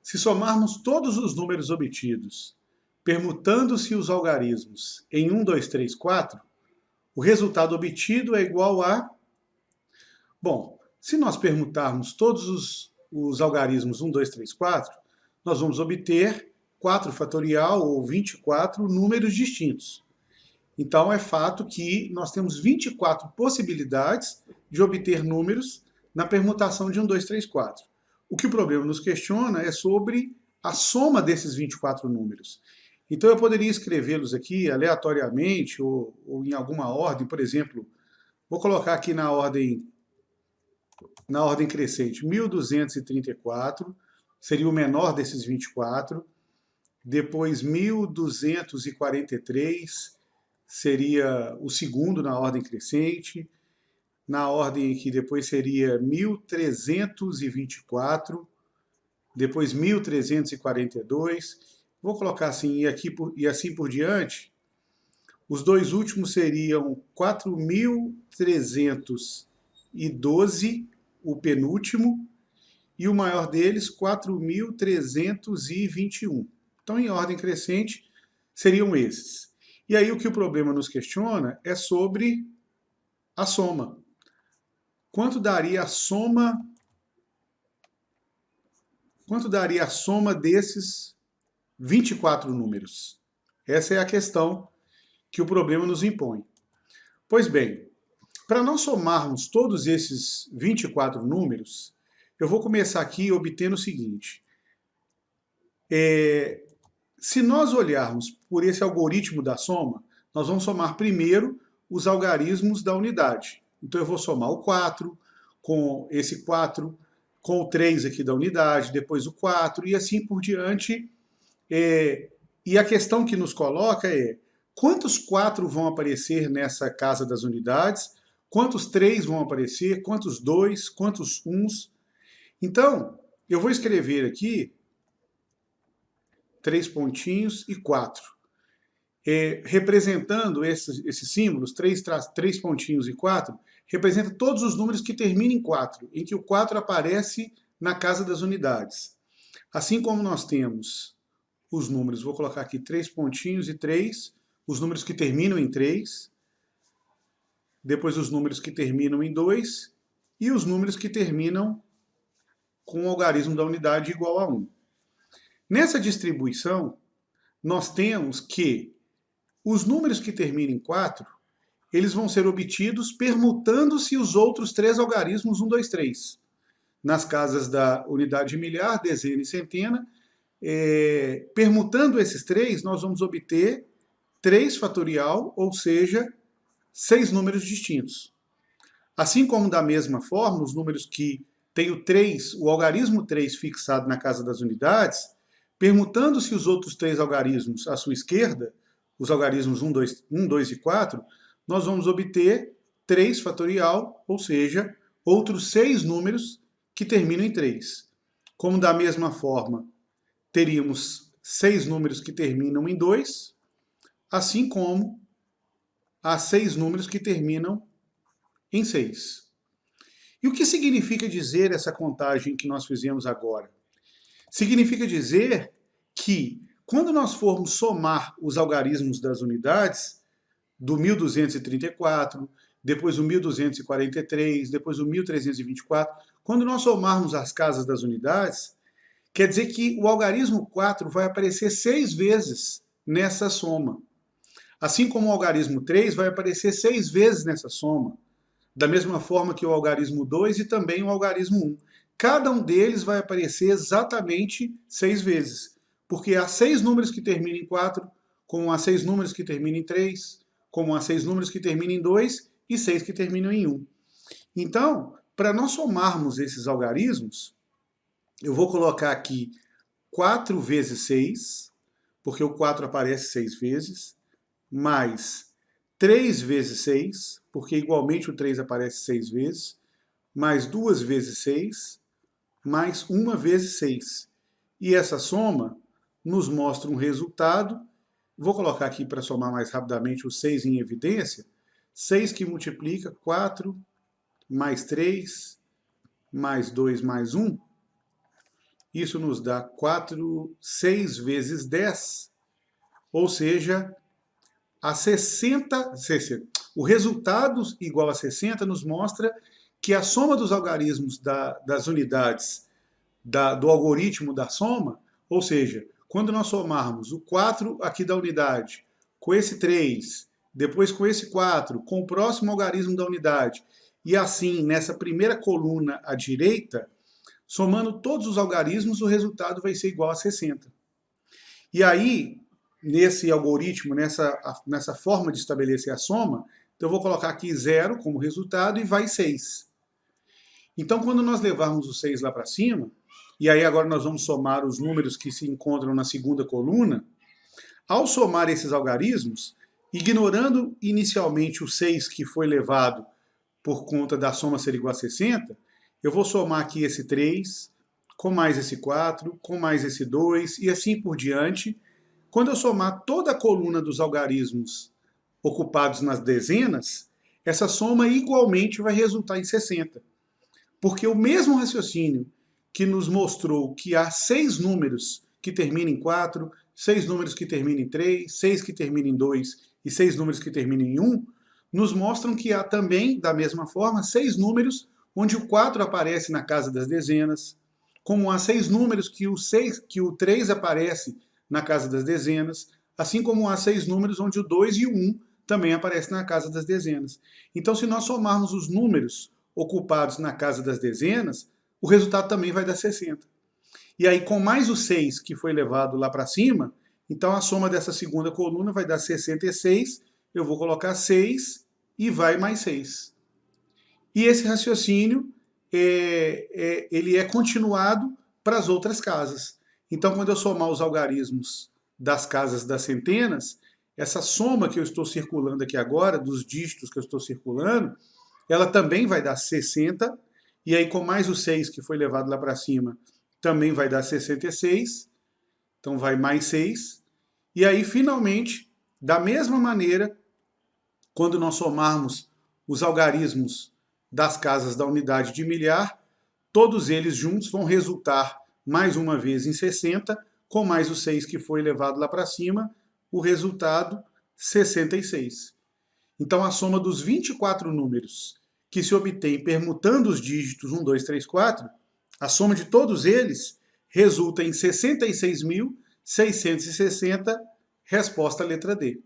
Se somarmos todos os números obtidos, permutando-se os algarismos em 1, 2, 3, 4, o resultado obtido é igual a... Bom, se nós permutarmos todos os algarismos 1, 2, 3, 4, nós vamos obter 4 fatorial ou 24 números distintos. Então é fato que nós temos 24 possibilidades de obter números na permutação de 1, 2, 3, 4. O que o problema nos questiona é sobre a soma desses 24 números. Então eu poderia escrevê-los aqui aleatoriamente ou em alguma ordem, por exemplo, vou colocar aqui na ordem crescente, 1234 seria o menor desses 24, depois 1243 seria o segundo na ordem crescente, na ordem que depois seria 1324, depois 1342, vou colocar assim e assim por diante. Os dois últimos seriam 4312, o penúltimo, e o maior deles 4321. Então, em ordem crescente, seriam esses. E aí o que o problema nos questiona é sobre a soma. Quanto daria a soma desses 24 números? Essa é a questão que o problema nos impõe. Pois bem, para nós somarmos todos esses 24 números, eu vou começar aqui obtendo o seguinte. Se nós olharmos por esse algoritmo da soma, nós vamos somar primeiro os algarismos da unidade. Então eu vou somar o 4 com esse 4, com o 3 aqui da unidade, depois o 4 e assim por diante. E a questão que nos coloca é quantos 4 vão aparecer nessa casa das unidades, quantos 3 vão aparecer, quantos 2, quantos 1s. Então, eu vou escrever aqui 3 pontinhos e 4. Representando esses símbolos, 3 pontinhos e 4, representa todos os números que terminam em 4, em que o 4 aparece na casa das unidades. Assim como nós temos os números, vou colocar aqui 3 pontinhos e 3, os números que terminam em 3, depois os números que terminam em 2 e os números que terminam com o algarismo da unidade igual a 1. Nessa distribuição, nós temos que os números que terminam em 4, eles vão ser obtidos permutando-se os outros 3 algarismos 1, 2, 3. Nas casas da unidade milhar, dezena e centena, permutando esses 3, nós vamos obter 3 fatorial, ou seja, 6 números distintos. Assim como da mesma forma, os números que têm o algarismo 3 fixado na casa das unidades, permutando-se os outros 3 algarismos à sua esquerda, os algarismos 1, 2 e 4, nós vamos obter 3 fatorial, ou seja, outros 6 números que terminam em 3. Como da mesma forma, teríamos 6 números que terminam em 2, assim como há 6 números que terminam em 6. E o que significa dizer essa contagem que nós fizemos agora? Significa dizer que, quando nós formos somar os algarismos das unidades, do 1234, depois o 1243, depois o 1324, quando nós somarmos as casas das unidades, quer dizer que o algarismo 4 vai aparecer 6 vezes nessa soma. Assim como o algarismo 3 vai aparecer 6 vezes nessa soma. Da mesma forma que o algarismo 2 e também o algarismo 1. Cada um deles vai aparecer exatamente 6 vezes. Porque há 6 números que terminam em 4, como há 6 números que terminam em 3, como há 6 números que terminam em 2 e 6 que terminam em 1. Então, para nós somarmos esses algarismos, eu vou colocar aqui 4 vezes 6, porque o 4 aparece 6 vezes, mais 3 vezes 6, porque igualmente o 3 aparece 6 vezes, mais 2 vezes 6, mais 1 vezes 6. E essa soma nos mostra um resultado. Vou colocar aqui para somar mais rapidamente o 6 em evidência. 6 que multiplica 4 mais 3 mais 2 mais 1. Isso nos dá 6 vezes 10, ou seja, a 60. O resultado igual a 60 nos mostra que a soma dos algarismos das unidades do algoritmo da soma, ou seja, quando nós somarmos o 4 aqui da unidade com esse 3, depois com esse 4, com o próximo algarismo da unidade, e assim nessa primeira coluna à direita, somando todos os algarismos, o resultado vai ser igual a 60. E aí, nesse algoritmo, nessa forma de estabelecer a soma, então eu vou colocar aqui 0 como resultado e vai 6. Então, quando nós levarmos o 6 lá para cima, e aí agora nós vamos somar os números que se encontram na segunda coluna, ao somar esses algarismos, ignorando inicialmente o 6 que foi levado por conta da soma ser igual a 60, eu vou somar aqui esse 3, com mais esse 4, com mais esse 2, e assim por diante. Quando eu somar toda a coluna dos algarismos ocupados nas dezenas, essa soma igualmente vai resultar em 60. Porque o mesmo raciocínio que nos mostrou que há 6 números que terminam em 4, 6 números que terminam em 3, 6 que terminam em 2 e 6 números que terminam em 1, nos mostram que há também, da mesma forma, 6 números onde o 4 aparece na casa das dezenas, como há 6 números que o 3 aparece na casa das dezenas, assim como há 6 números onde o 2 e o 1 também aparecem na casa das dezenas. Então, se nós somarmos os números ocupados na casa das dezenas, o resultado também vai dar 60. E aí, com mais o 6 que foi levado lá para cima, então a soma dessa segunda coluna vai dar 66, eu vou colocar 6 e vai mais 6. E esse raciocínio ele é continuado para as outras casas. Então, quando eu somar os algarismos das casas das centenas, essa soma que eu estou circulando aqui agora, dos dígitos que eu estou circulando, ela também vai dar 60, e aí com mais o 6 que foi levado lá para cima, também vai dar 66, então vai mais 6. E aí, finalmente, da mesma maneira, quando nós somarmos os algarismos das casas da unidade de milhar, todos eles juntos vão resultar mais uma vez em 60, com mais o 6 que foi levado lá para cima, o resultado 66. Então a soma dos 24 números que se obtém permutando os dígitos 1, 2, 3, 4, a soma de todos eles resulta em 66.660, resposta letra D.